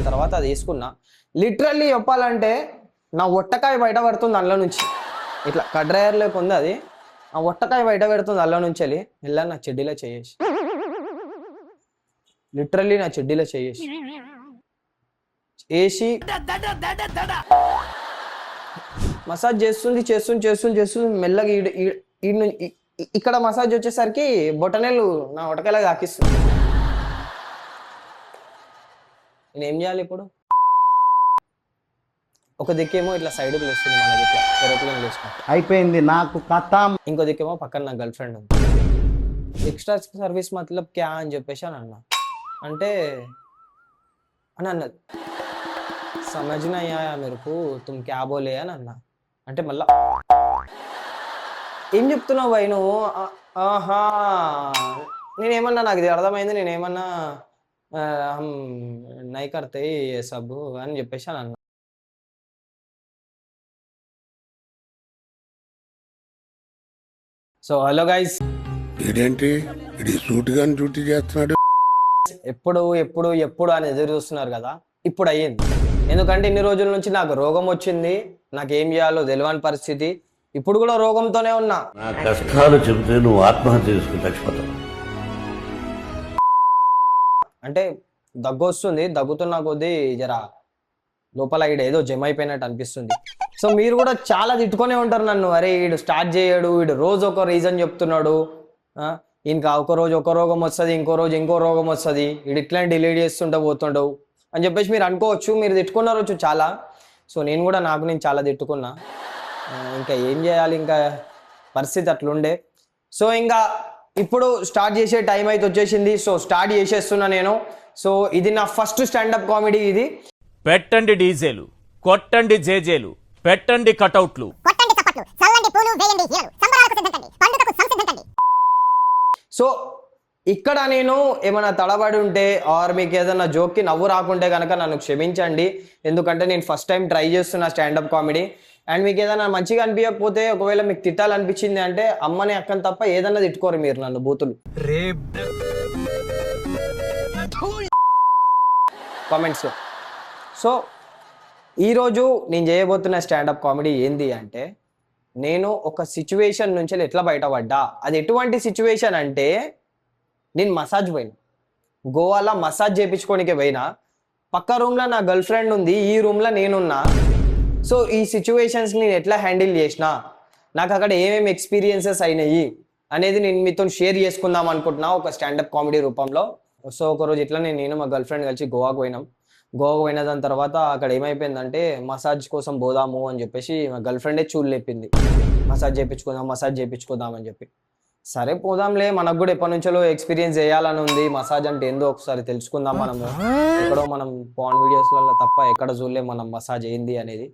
తర్వాత అది వేసుకున్నా. లిటరల్లీ చెప్పాలంటే నా ఒట్టకాయ బయట పడుతుంది అందులో నుంచి. ఇట్లా కడ్రయర్ లేక ఉంది అది. ఆ ఒట్టకాయ బయట పెడుతుంది అందులో నుంచి వెళ్ళి నా చెడ్డీలో చేసి లిటరల్లీ నా చెడ్డీలో చేసి వేసి మసాజ్ చేస్తుంది మెల్లగా ఇక్కడ మసాజ్ వచ్చేసరికి బొటనేలు నా ఒటకాయలా తాకిస్తుంది. నేనేం చేయాలి ఇప్పుడు? ఒక దిక్కేమో ఇట్లా సైడ్కి లేస్తుంది మనకి, ఇట్లా ఏరోప్లేన్ లేచినట్టు అయిపోయింది నాకు కథ. ఇంకో దిక్కేమో పక్కన నా గర్ల్ ఫ్రెండ్ ఉంది. ఎక్స్ట్రా సర్వీస్ మతలబ్ క్యా అని చెప్పేసి అని అన్నా. అంటే అని అన్నది, సమజ్ నహీ ఆయా మేరకు తుమ్ క్యా బోలే అని అన్నా. అంటే మళ్ళా ఏం చెప్తున్నావు భయ్ నువ్వు? ఆహా నేనేమన్నా నాకు ఇది అర్థమైంది, నేనేమన్నా నై కర్తే సబ్బు అని చెప్పేసి అని అన్నా. సో హలో గైస్, ఇదేంటి ఇది సూట్ గాని డ్యూటీ చేస్తున్నాడు? ఎప్పుడు ఎప్పుడు ఎప్పుడు అని ఎదురు చూస్తున్నారు కదా, ఇప్పుడు అయ్యింది. ఎందుకంటే ఇన్ని రోజుల నుంచి నాకు రోగం వచ్చింది, నాకు ఏం చేయాలో తెలియని పరిస్థితి. ఇప్పుడు కూడా రోగంతోనే ఉన్నా. నా కష్టాలు చెబితే నువ్వు ఆత్మహత్య చేసుకుని చచ్చిపోతావు. అంటే దగ్గు వస్తుంది, దగ్గుతున్న కొద్దీ జర లోపల ఈడ ఏదో జమ అయిపోయినట్టు అనిపిస్తుంది. సో మీరు కూడా చాలా తిట్టుకునే ఉంటారు నన్ను, అరే వీడు స్టార్ట్ చేయడు, వీడు రోజు ఒక రీజన్ చెప్తున్నాడు, ఇంకా ఒక రోజు ఒక రోగం వస్తుంది, ఇంకో రోజు ఇంకో రోగం వస్తుంది, వీడు ఇట్లా డిలీట్ చేస్తుంటే పోతుండవు అని చెప్పేసి మీరు అనుకోవచ్చు, మీరు తిట్టుకున్నారు చాలా. సో నేను కూడా నేను చాలా తిట్టుకున్నా. ఇంకా ఏం చేయాలి, ఇంకా పరిస్థితి అట్లుండే. సో ఇంకా ఇప్పుడు స్టార్ట్ చేసే టైం అయితే వచ్చేసింది. సో స్టార్ట్ చేసేస్తున్నా నేను. సో ఇది నా ఫస్ట్ స్టాండప్ కామెడీ. ఇది పెట్టండి డీజేలు, కొట్టండి జేజేలు, పెట్టండి కటౌట్లు, సో ఇక్కడ నేను ఏమైనా తడబడి ఉంటే ఆర్ మీకు ఏదైనా జోక్కి నవ్వు రాకుంటే కనుక నన్ను క్షమించండి. ఎందుకంటే నేను ఫస్ట్ టైం ట్రై చేస్తున్నా స్టాండప్ కామెడీ. అండ్ మీకు ఏదైనా మంచిగా అనిపించకపోతే, ఒకవేళ మీకు తిట్టాలనిపించింది అంటే అమ్మని అక్కని తప్ప ఏదన్నా తిట్టుకోరు మీరు నన్ను బూతులు కామెంట్స్లో. సో ఈరోజు నేను చేయబోతున్న స్టాండప్ కామెడీ ఏంది అంటే, నేను ఒక సిచ్యువేషన్ నుంచి ఎట్లా బయటపడ్డా. అది ఎటువంటి సిచ్యువేషన్ అంటే, నేను మసాజ్ పోయినా, గోవాలో మసాజ్ చేయించుకోనికే పోయినా. పక్క రూమ్లో నా గర్ల్ ఫ్రెండ్ ఉంది, ఈ రూమ్లో నేనున్నా. సో ఈ సిచ్యువేషన్స్ నేను ఎట్లా హ్యాండిల్ చేసినా, నాకు అక్కడ ఏమేమి ఎక్స్పీరియన్సెస్ అయినాయి అనేది నేను మీతో షేర్ చేసుకుందాం అనుకుంటున్నా ఒక స్టాండప్ కామెడీ రూపంలో. సో ఒకరోజు ఇట్లా నేను మా గర్ల్ ఫ్రెండ్ కలిసి గోవాకు పోయినాం. గోవాకు పోయిన దాని తర్వాత అక్కడ ఏమైపోయిందంటే, మసాజ్ కోసం పోదాము అని చెప్పేసి మా గర్ల్ ఫ్రెండే చూడలేపింది, మసాజ్ చేయించుకుందాం అని చెప్పి. సరే పోదాంలే, మనకు కూడా ఎప్పటి నుంచో ఎక్స్పీరియన్స్ చేయాలని ఉంది, మసాజ్ అంటే ఏందో ఒకసారి తెలుసుకుందాం. మనము ఎక్కడో మనం పాన్ వీడియోస్లలో తప్ప ఎక్కడ చూడలేం మనం మసాజ్ ఏంది అనేది.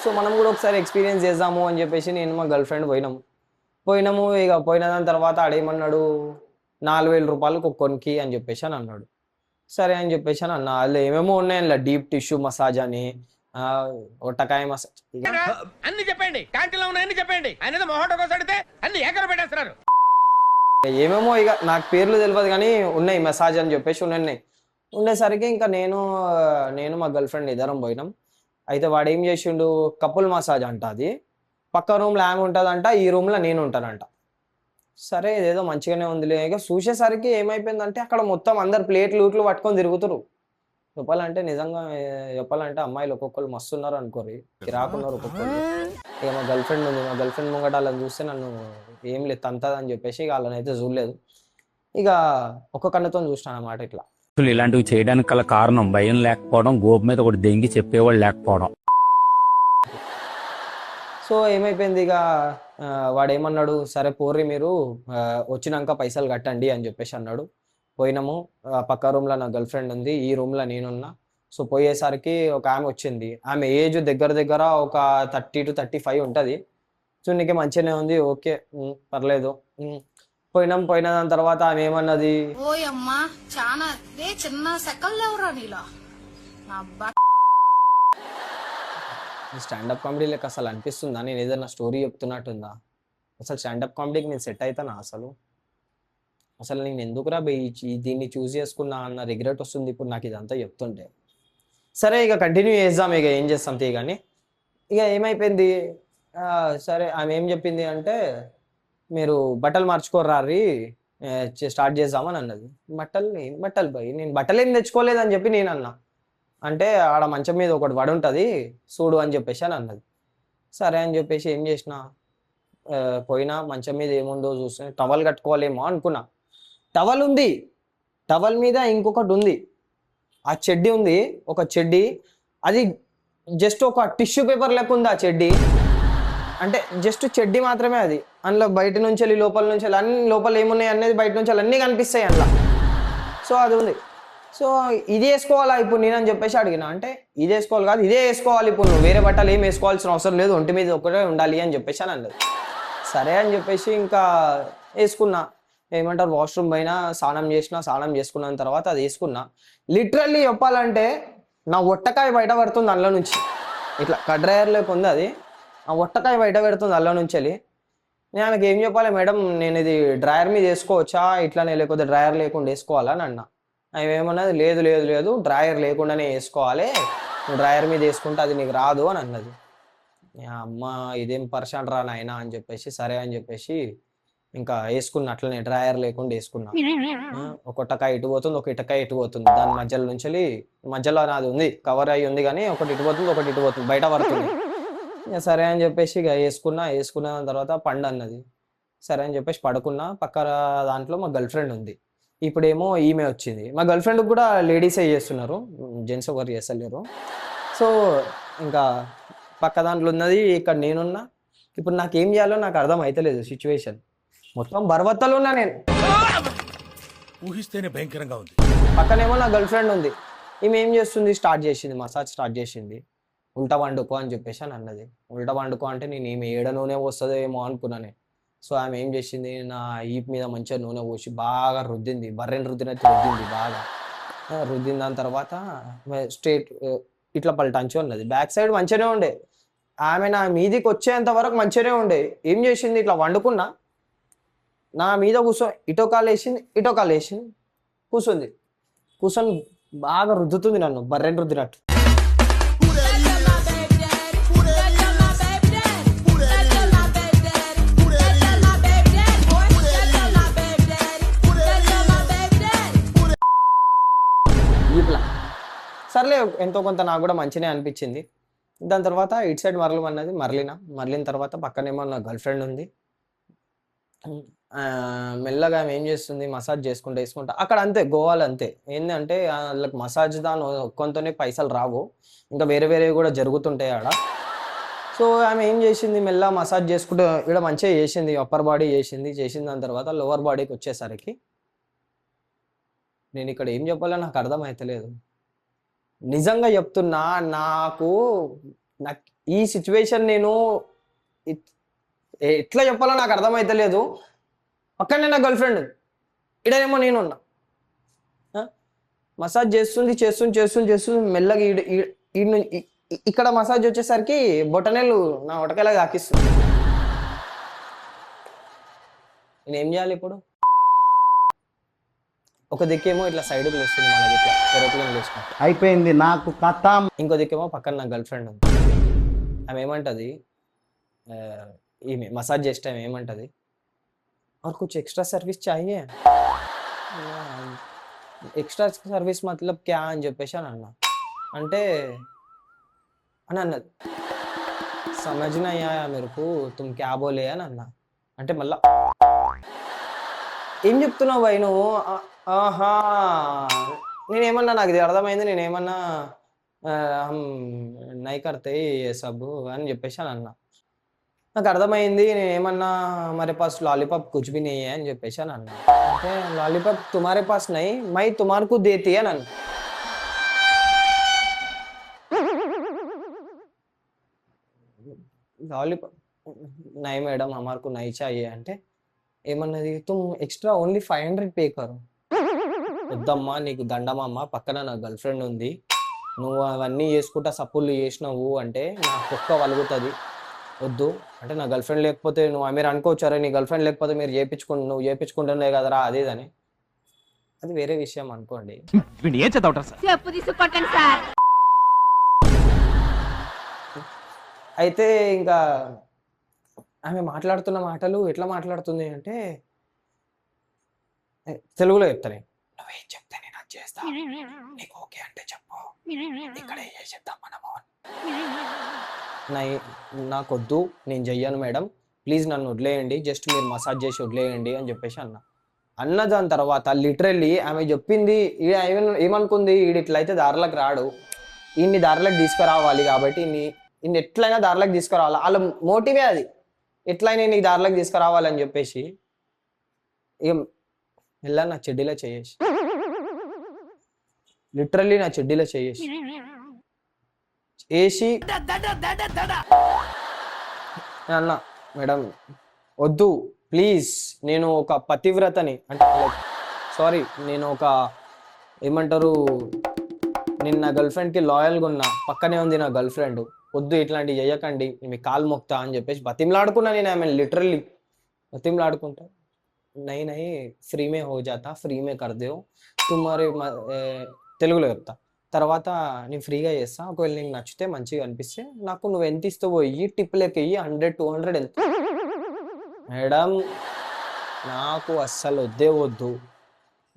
సో మనం కూడా ఒకసారి ఎక్స్పీరియన్స్ చేద్దాము అని చెప్పేసి నేను మా గర్ల్ ఫ్రెండ్ పోయినాము. ఇక పోయిన దాని తర్వాత ఆడేమన్నాడు, 4,000 రూపాయలకు ఒక్కొనికి అని చెప్పేసి అని అన్నాడు. సరే అని చెప్పేసి అని అన్నా. అందులో ఏమేమో ఉన్నాయి, అందులో డీప్ టిష్యూ మసాజ్ అని, ఒట్టకాయ మసాజ్, అన్ని చెప్పండి, క్యాంటీన్లో ఉన్నాయని చెప్పండి. అనేది మొహటో కోసం అడిగితే అన్ని ఏకర పెట్టేస్తున్నారు. ఏమేమో ఇక నాకు పేర్లు తెలియదు కానీ ఉన్నాయి మసాజ్ అని చెప్పేసి ఉండేసరికి ఇంకా నేను మా గర్ల్ ఫ్రెండ్ ఇద్దరం పోయినాం. అయితే వాడు ఏం చేసిండు, కపుల్ మసాజ్ అంట. అది పక్క రూమ్లో ఆమె ఉంటుందంట, ఈ రూమ్లో నేను ఉంటానంట. సరే ఇదేదో మంచిగానే ఉందిలే. ఇక చూసేసరికి ఏమైపోయిందంటే, అక్కడ మొత్తం అందరు ప్లేట్లు పట్టుకొని తిరుగుతురు. చెప్పాలంటే అమ్మాయిలు ఒక్కొక్కరు మస్తు ఉన్నారు అనుకోరు, రాకున్నారు ఒక్కొక్కరు. ఇక మా గర్ల్ ఫ్రెండ్ ఉంది, మా గర్ల్ ఫ్రెండ్ ముంగట వాళ్ళని చూస్తే నన్ను ఏం లేదు తంతదని చెప్పేసి ఇక వాళ్ళని అయితే చూడలేదు. ఇక ఒక్క కన్నుతో చూస్తాను అన్నమాట ఇట్లా. ఇలాంటివి చేయడానికి గల కారణం భయం లేకపోవడం, గోపు మీద ఒకటి దెంగి చెప్పేవాళ్ళు లేకపోవడం. సో ఏమైపోయింది, ఇక వాడు ఏమన్నాడు, సరే పోర్రి మీరు వచ్చినాక పైసలు కట్టండి అని చెప్పేసి అన్నాడు. పోయినాము. పక్క రూమ్లో నా గర్ల్ ఫ్రెండ్ ఉంది, ఈ రూమ్లో నేనున్నా. సో పోయేసరికి ఒక ఆమె వచ్చింది. ఆమె ఏజ్ దగ్గర ఒక 30 to 35 ఉంటుంది. సో నీకే మంచిగానే ఉంది, ఓకే పర్లేదు. పోయిన దాని తర్వాత ఆమె ఏమన్నది, ఓయమ్మా చాలా చిన్న సెకల్ లేవురా నీలా. స్టాండప్ కామెడీ లెక్క అసలు అనిపిస్తుందా, నేను ఏదైనా స్టోరీ చెప్తున్నట్టుందా? అసలు స్టాండప్ కామెడీకి నేను సెట్ అవుతానా అసలు? అసలు నేను ఎందుకురా దీన్ని చూస్ చేసుకున్నా అన్న రిగ్రెట్ వస్తుంది ఇప్పుడు నాకు ఇదంతా చెప్తుంటే. సరే ఇక కంటిన్యూ చేద్దాం, ఇక ఏం చేస్తాం తీ కానీ. ఇక ఏమైపోయింది, సరే ఆమె ఏం చెప్పింది అంటే, మీరు బట్టలు మార్చుకోర్రారి స్టార్ట్ చేద్దామని అన్నది. బట్టలు పోయి నేను బట్టలు ఏం తెచ్చుకోలేదని చెప్పి నేను అన్నా. అంటే ఆడ మంచం మీద ఒకటి వడి ఉంటుంది చూడు అని చెప్పేసి అని అన్నది. సరే అని చెప్పేసి ఏం చేసిన, పోయినా మంచం మీద ఏముందో చూస్తే టవల్ కట్టుకోవాలేమో అనుకున్నా. టవల్ ఉంది, టవల్ మీద ఇంకొకటి ఉంది, ఆ చెడ్డీ ఉంది, ఒక చెడ్డీ. అది జస్ట్ ఒక టిష్యూ పేపర్ లెక్క ఉంది ఆ చెడ్డీ. అంటే జస్ట్ చెడ్డీ మాత్రమే అది. అందులో బయట నుంచి వెళ్ళి లోపల నుంచి వెళ్ళి అన్ని లోపల ఏమున్నాయి అనేది బయట నుంచి అన్నీ కనిపిస్తాయి అందులో. సో అది ఉంది. సో ఇది వేసుకోవాలా ఇప్పుడు నేనని చెప్పేసి అడిగిన. అంటే ఇది వేసుకోవాలి కాదు, ఇదే వేసుకోవాలి ఇప్పుడు, నువ్వు వేరే బట్టలు ఏం వేసుకోవాల్సిన అవసరం లేదు, ఒంటి మీద ఒకటే ఉండాలి అని చెప్పేసి అని అన్నది. సరే అని చెప్పేసి ఇంకా వేసుకున్నా. ఏమంటారు, వాష్రూమ్ పైన స్నానం చేసుకున్న తర్వాత అది వేసుకున్నా. లిటరల్లీ చెప్పాలంటే నా ఒట్టకాయ బయట పడుతుంది అందులో నుంచి. ఇట్లా కడ్రాయర్లోకి ఉంది అది, ఆ ఒట్టకాయ బయట పెడుతుంది అందులో నుంచి వెళ్ళి. నేను ఆమెకి ఏం చెప్పాలి, మేడం నేను ఇది డ్రాయర్ మీద వేసుకోవచ్చా ఇట్లానే, లేకపోతే డ్రాయర్ లేకుండా వేసుకోవాలని అన్నా. అవి ఏమన్నది, లేదు లేదు లేదు డ్రాయర్ లేకుండానే వేసుకోవాలి, నువ్వు డ్రాయర్ మీద వేసుకుంటే అది నీకు రాదు అని అన్నది. అమ్మ ఇదేం పర్సెంట్ రా నాయనా అని చెప్పేసి సరే అని చెప్పేసి ఇంకా వేసుకున్నా. అట్లనే డ్రాయర్ లేకుండా వేసుకున్నా. ఒక ఇటకాయ ఇటు పోతుంది, ఒక ఇటకాయ ఇటు పోతుంది. దాని మధ్యలో నుంచి మధ్యలో నాది ఉంది, కవర్ అయ్యి ఉంది కానీ ఒకటి ఇటు పోతుంది, ఒకటి ఇటు పోతుంది, బయట పడుతుంది. సరే అని చెప్పేసి ఇక వేసుకున్న తర్వాత పండు అన్నది. సరే అని చెప్పేసి పడుకున్నా. పక్క దాంట్లో మా గర్ల్ ఫ్రెండ్ ఉంది. ఇప్పుడేమో ఈమె వచ్చింది. మా గర్ల్ ఫ్రెండ్కి కూడా లేడీసే చేస్తున్నారు, జెంట్స్ ఒకరు చేస్తలేరు. సో ఇంకా పక్క దాంట్లో ఉన్నది, ఇక్కడ నేనున్నా. ఇప్పుడు నాకేం చేయాలో నాకు అర్థం అవుతలేదు సిచ్యువేషన్. మొత్తం బర్వత్తలు ఉన్నా నేను, ఊహిస్తేనే భయంకరంగా ఉంది. పక్కనేమో నా గర్ల్ ఫ్రెండ్ ఉంది. ఈమె ఏం చేస్తుంది, మసాజ్ స్టార్ట్ చేసింది. ఉల్టా వండుకో అని చెప్పేసి అని అన్నది. ఉల్టా వండుకో అంటే నేను ఈమె ఏడ నూనె వస్తుందో ఏమో అనుకున్నాను. సో ఆమె ఏం చేసింది, నా ఈప్ మీద మంచిగా నూనె పోసి బాగా రుద్దింది, బర్రెని రుద్దినట్టు రుద్దింది బాగా. రుద్దిన దాని తర్వాత స్ట్రేట్ ఇట్లా పల్టాంచి ఉన్నది. బ్యాక్ సైడ్ మంచిగానే ఉండే, ఆమె నా మీదికి వచ్చేంత వరకు మంచిగానే ఉండే. ఏం చేసింది, ఇట్లా వండుకున్నా, నా మీద ఇటో కాలు వేసింది, కూర్చొని బాగా రుద్దుతుంది నన్ను, బర్రెని రుద్దినట్టు. సర్లే ఎంతో కొంత నాకు కూడా మంచిగా అనిపించింది. దాని తర్వాత ఇటు సైడ్ మరలిన తర్వాత పక్కనేమో నా గర్ల్ ఫ్రెండ్ ఉంది. మెల్లగా ఆమె ఏం చేస్తుంది, మసాజ్ వేసుకుంటా అక్కడ. అంతే గోవాలో అంతే ఏంటంటే వాళ్ళకి మసాజ్ దాని ఒక్కొంతోనే పైసలు రావు, ఇంకా వేరే వేరేవి కూడా జరుగుతుంటాయి ఆడ. సో ఆమె ఏం చేసింది, మెల్ల మసాజ్ చేసుకుంటూ ఇక్కడ మంచిగా చేసింది, అప్పర్ బాడీ చేసిన దాని తర్వాత లోవర్ బాడీకి వచ్చేసరికి నేను ఇక్కడ ఏం చెప్పాలో నాకు అర్థమవుతలేదు. నిజంగా చెప్తున్నా, నాకు ఈ సిచ్యువేషన్ నేను ఎట్లా చెప్పాలో నాకు అర్థమవుతలేదు. పక్కనే నా గర్ల్ ఫ్రెండ్, ఇడనేమో నేనున్నా. మసాజ్ చేస్తుంది మెల్లగా ఇక్కడ మసాజ్ వచ్చేసరికి బొటనేళ్ళు నా ఒటకేలా తాకిస్తుంది. నేనేం చేయాలి ఇప్పుడు? ఒక దిక్కేమో ఇట్లా సైడ్కి లేస్తుంది, మన ఇట్లా ఏరోప్లేన్ లేచినట్టు అయిపోయింది నాకు కథ. ఇంకో దిక్కేమో పక్కన నా గర్ల్ ఫ్రెండ్ ఉంది. ఆమె ఏమంటది, ఈమె మసాజ్ చేసే టైం ఏమంటది, और कुछ एक्स्ट्रा सर्विस चाहिए, एक्स्ट्रा सर्विस मतलब क्या అని చెప్పేసి అని అన్నా. అంటే అని అన్నది, సమజ్ నహీ ఆయా మేరకు తుమ్ క్యా బోలే అని అన్నా. అంటే మళ్ళా ఏం చెప్తున్నావు భయ్ నువ్వు? ఆహా నేనేమన్నా, నాకు ఇది అర్థమైంది, నేనేమన్నా నై కర్తే సబ్ అని చెప్పేసి అని అన్నా. నాకు అర్థమైంది, నేనేమన్నా మరే పాస్ లాలీపాప్ కుచ్ భీ నహీ అని చెప్పేసి అని అన్నా. అంటే లాలీపాప్ తుమారే పాస్ నహీ మై తుమార్కు దేతి అని అన్నా. లాలీపాప్ నై మేడం హమార్కు నై చాహియే అంటే ఏమన్నది, తుమ్ ఎక్స్ట్రా ఓన్లీ 500 పే కరు. వద్దమ్మా నీకు దండమమ్మా, పక్కన నా గర్ల్ ఫ్రెండ్ ఉంది, నువ్వు అవన్నీ చేసుకుంటా సప్పుళ్ళు చేసినావు అంటే నా కుక్క వలుగుతుంది, వద్దు అంటే నా గర్ల్ ఫ్రెండ్ లేకపోతే నువ్వు మీరు అనుకోవచ్చారా నీ గర్ల్ ఫ్రెండ్ లేకపోతే మీరు నువ్వు చేయించుకుంటుండే కదరా అది ఇదని, అది వేరే విషయం అనుకోండి. ఏం చదవటం సార్? చెప్పు తీసుకొట్టండి సార్. అయితే ఇంకా ఆమె మాట్లాడుతున్న మాటలు ఎట్లా మాట్లాడుతుంది అంటే తెలుగులో చెప్తాను. నువ్వేం చెప్తే నేను అది చేస్తా, నీకు ఓకే అంటే చెప్పు, ఇక్కడ ఏ చెప్తాం మనము. నాకొద్దు, నేను చెయ్యను మేడం, ప్లీజ్ నన్ను వదిలేయండి, జస్ట్ మీరు మసాజ్ చేసి వదిలేయండి అని చెప్పేసి అన్న దాని తర్వాత లిటరల్లీ ఆమె చెప్పింది ఏమనుకుంది, ఈడు ఇట్లయితే దారిలోకి రాడు, ఈయన్ని దారిలోకి తీసుకురావాలి కాబట్టి ఇన్ని ఎట్లయినా దారిలోకి తీసుకురావాలి, వాళ్ళ మోటివే అది, ఎట్లయినా నీ దారిలోకి తీసుకురావాలని చెప్పేసి ఇక ఇలా నా చెడ్డీలో చేయేసి, లిటరల్లీ నా చెడ్డీలో చేయేసి వేసి అన్న మేడం వద్దు ప్లీజ్, నేను ఒక పతివ్రతని అంటే సారీ నేను ఒక ఏమంటారు, నేను నా గర్ల్ ఫ్రెండ్కి లాయల్గా ఉన్నా, పక్కనే ఉంది నా గర్ల్ ఫ్రెండ్, వద్దు ఇట్లాంటివి చేయకండి, మీ కాలు మొక్తా అని చెప్పేసి బతిమలాడుకున్నా నేను ఆమె, లిటరల్లీ బతిమలాడుకుంటా. నై నై ఫ్రీ మే హో జాతా, ఫ్రీ మే కర్ దో తుమ్మారి, తెలుగులో చెప్తా. తర్వాత నేను ఫ్రీగా చేస్తా, ఒకవేళ నీకు నచ్చితే మంచిగా అనిపిస్తే నాకు నువ్వు ఎంత ఇస్తావో ఇయ్యి, టిప్ లెక్క ఇయ్యి, 100-200 ఎంత. మేడం నాకు అస్సలు వద్దు,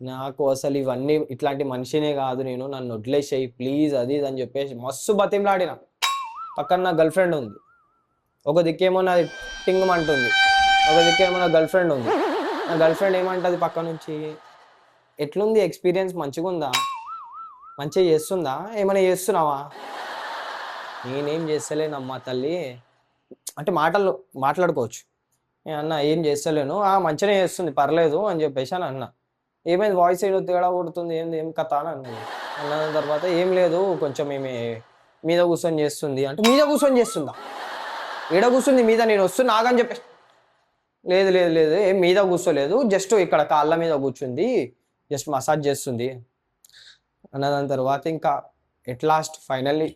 నాకు అసలు ఇవన్నీ ఇట్లాంటి మనిషినే కాదు నేను, నన్ను వదిలేసేయి ప్లీజ్ అది ఇది అని చెప్పేసి మస్తు బతిమలాడిన. పక్కన నా గర్ల్ ఫ్రెండ్ ఉంది, ఒక దిక్కేమో నాది టింగ్ అంటుంది, ఒక దిక్కేమో నా గర్ల్ ఫ్రెండ్ ఉంది. నా గర్ల్ ఫ్రెండ్ ఏమంటుంది పక్క నుంచి, ఎట్లుంది ఎక్స్పీరియన్స్, మంచిగా ఉందా, మంచిగా చేస్తుందా, ఏమైనా చేస్తున్నావా? నేనేం చేస్తలేనమ్మా తల్లి అంటే మాట్లాడుకోవచ్చు. అన్న ఏం చేస్తలేను, మంచిగానే చేస్తుంది పర్లేదు అని చెప్పేసి అని అన్న. ఏమైంది వాయిస్ ఏదో తేడా కొడుతుంది, ఏం కథ అని అన్నది. అన్న తర్వాత ఏం లేదు కొంచెం ఏమి మీద కూర్చొని చేస్తుంది అంటే, మీద కూర్చొని చేస్తుందా, ఈడ కూర్చుంది మీద, నేను వస్తున్నా ఆగని చెప్పేసి, లేదు లేదు లేదు ఏం మీద కూర్చోలేదు, జస్ట్ ఇక్కడ కాళ్ళ మీద కూర్చుంది, జస్ట్ మసాజ్ చేస్తుంది అన్నదాని తర్వాత ఇంకా ఎట్ లాస్ట్ ఫైనల్లీ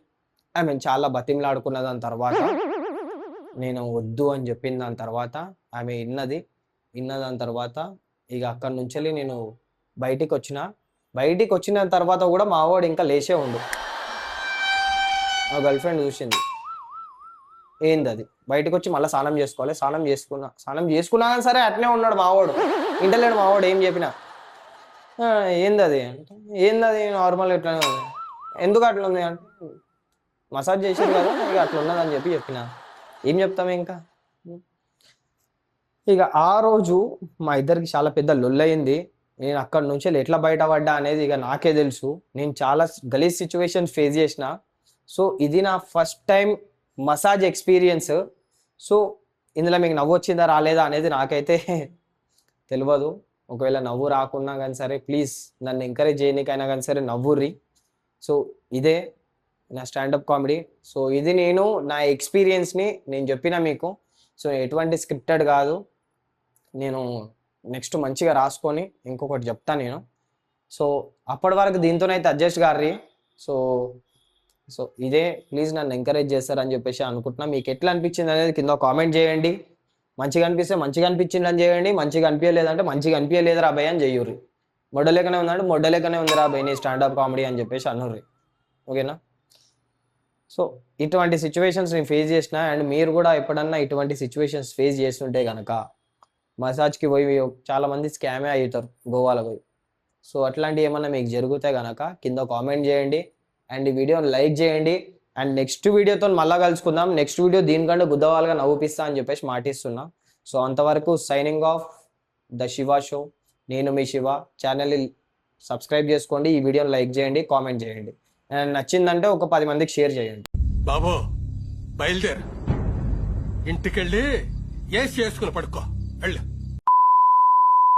చాలా బతిమలాడుకున్న దాని తర్వాత నేను వద్దు అని చెప్పిన దాని తర్వాత ఆమె విన్న దాని తర్వాత ఇక అక్కడి నుంచి నేను బయటికి వచ్చిన తర్వాత కూడా మా వాడు ఇంకా లేచే ఉండు. మా గర్ల్ ఫ్రెండ్ చూసింది, ఏంది అది, బయటకు వచ్చి మళ్ళీ స్నానం చేసుకోవాలి, స్నానం చేసుకున్నా కానీ సరే అట్నే ఉన్నాడు మావాడు, ఇంటలేడు మావాడు ఏం చెప్పినా. ఏంది అది అంటే, ఏంది నార్మల్ ఇట్లానే ఉంది, ఎందుకు అట్లా ఉంది అంటే, మసాజ్ చేసేది కదా ఇక అట్లా ఉన్నదని చెప్పిన. ఏం చెప్తామే ఇంకా. ఇక ఆ రోజు మా ఇద్దరికి చాలా పెద్ద లొల్లయింది. నేను అక్కడి నుంచి ఎట్లా బయటపడ్డా అనేది ఇక నాకే తెలుసు. నేను చాలా గలీజ్ సిచ్యువేషన్ ఫేస్ చేసిన. సో ఇది నా first time massage experience. So ఇందులో మీకు నవ్వు వచ్చిందా రాలేదా అనేది నాకైతే తెలియదు. ఒకవేళ నవ్వు రాకున్నా కానీ సరే ప్లీజ్ నన్ను ఎంకరేజ్ చేయడానికైనా కానీ సరే నవ్వుర్రి. సో ఇదే నా స్టాండప్ కామెడీ. సో ఇది నేను నా ఎక్స్పీరియన్స్ని నేను చెప్పిన మీకు. సో ఎటువంటి స్క్రిప్టెడ్ కాదు. నేను నెక్స్ట్ మంచిగా రాసుకొని ఇంకొకటి చెప్తాను నేను. సో అప్పటి వరకు దీంతోనైతే అడ్జస్ట్ గారి. సో ఇదే ప్లీజ్ నన్ను ఎంకరేజ్ చేస్తారని చెప్పేసి అనుకుంటున్నా. మీకు ఎట్లా అనిపించింది అనేది కింద కామెంట్ చేయండి. మంచిగా అనిపిస్తే మంచిగా అనిపించింది అని చేయండి, మంచిగా అనిపించలేదంటే మంచిగా అనిపించలేదు రా భయ్ అని చెయ్యుర్రి. మొడ్డలేకనే ఉందంటే మొడ్డలేకనే ఉంది రా భయ్ నీ స్టాండప్ కామెడీ అని చెప్పేసి అనుర్రి. ఓకేనా? సో ఇటువంటి సిచ్యువేషన్స్ నేను ఫేస్ చేసిన. అండ్ మీరు కూడా ఎప్పుడన్నా ఇటువంటి సిచ్యువేషన్స్ ఫేస్ చేస్తుంటే కనుక మసాజ్కి పోయి చాలామంది స్కామే అవుతారు గోవాలో పోయి. సో అట్లాంటివి ఏమన్నా మీకు జరిగితే కనుక కింద కామెంట్ చేయండి అండ్ ఈ వీడియోని లైక్ చేయండి. అండ్ నెక్స్ట్ వీడియోతో మళ్ళీ కలుసుకుందాం. నెక్స్ట్ వీడియో దీనికంటే గుద్దవాళ్ళగా నవ్వుపిస్తా అని చెప్పేసి మాటిస్తున్నా. సో అంతవరకు signing off the Shiva show. నేను మీ శివ. ఛానల్ని సబ్స్క్రైబ్ చేసుకోండి, ఈ వీడియోని లైక్ చేయండి, కామెంట్ చేయండి. అండ్ నచ్చిందంటే ఒక 10 మందికి షేర్ చేయండి. బాబు బయలుదేరు, ఇంటికెళ్ళి ఏసి చేసుకుని పడుకో వెళ్ళు.